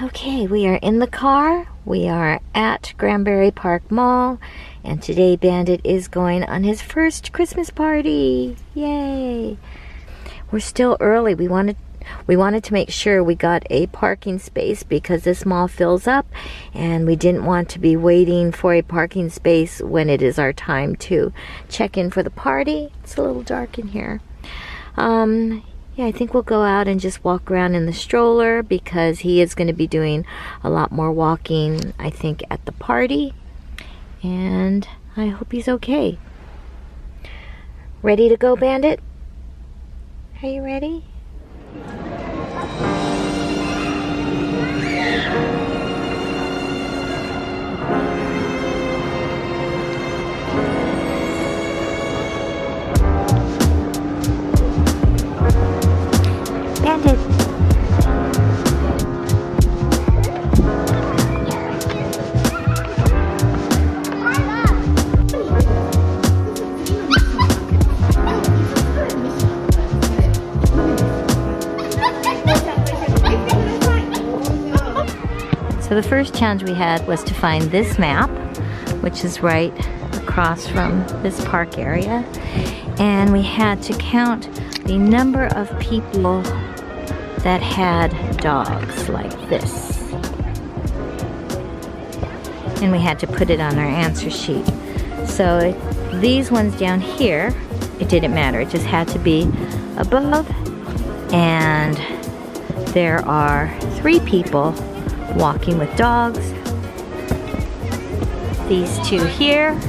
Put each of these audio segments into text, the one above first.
Okay, we are in the car. We are at Grandberry Mall, and today Bandit is going on his first Christmas party. Yay! We're still early. We wanted to make sure we got a parking space because this mall fills up, and we didn't want to be waiting for a parking space when it is our time to check in for the party. It's a little dark in here. Yeah, I think we'll go out and just walk around in the stroller because he is going to be doing a lot more walking, I think, at the party. And I hope he's okay. Ready to go, Bandit? Are you ready? Bandit. So the first challenge we had was to find this map, which is right across from this park area. And we had to count the number of people that had dogs like this. And we had to put it on our answer sheet. So these ones down here, it didn't matter. It just had to be above. And there are 3 people walking with dogs. These 2 here.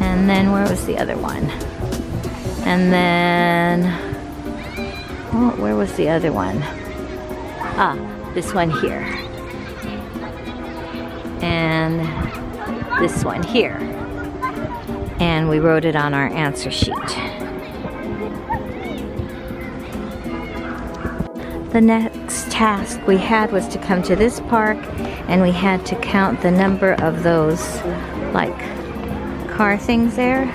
And then where was the other one? And then, oh, where was the other one? Ah, this one here. And this one here. And we wrote it on our answer sheet. The next task we had was to come to this park, and we had to count the number of those, like, car things there.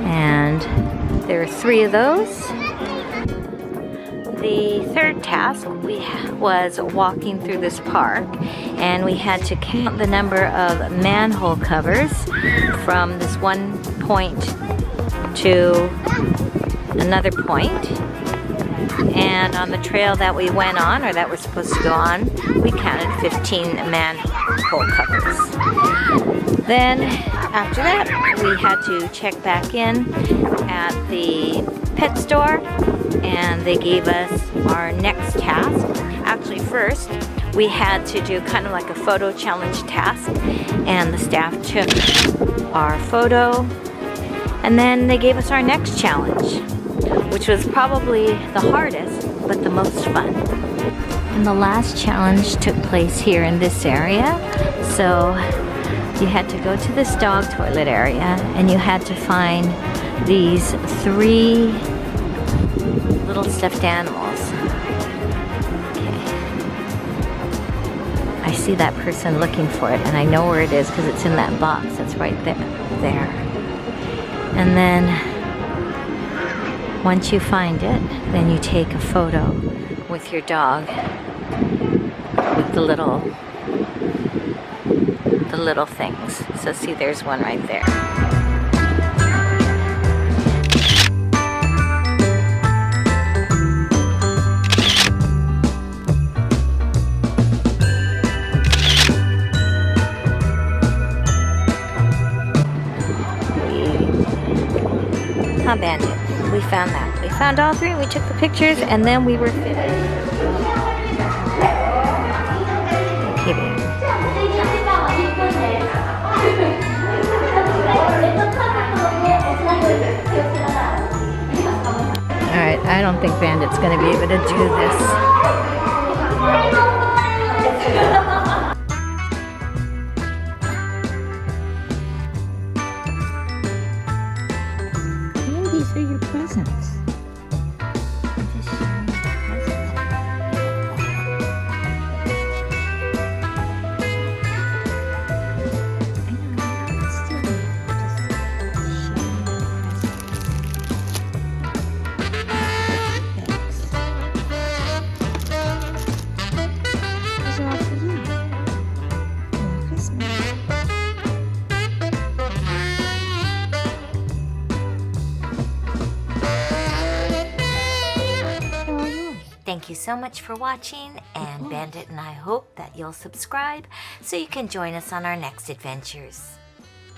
And there are 3 of those. The third task was walking through this park, and we had to count the number of manhole covers from this one point to another point. And on the trail that we went on, or that we're supposed to go on, we counted 15 manhole covers. Then, after that, we had to check back in at the pet store, and they gave us our next task. Actually, first, we had to do kind of like a photo challenge task, and the staff took our photo, and then they gave us our next challenge, which was probably the hardest, but the most fun. And the last challenge took place here in this area. So you had to go to this dog toilet area, and you had to find these 3 little stuffed animals. Okay. I see that person looking for it, and I know where it is because it's in that box. It's right there. And then once you find it, then you take a photo with your dog with the little things. So see, there's one right there. Bandit. We found that. We found all 3, we took the pictures, and then we were finished. Okay, baby. Alright, I don't think Bandit's going to be able to do this. These are your presents. Thank you so much for watching, and Bandit and I hope that you'll subscribe so you can join us on our next adventures.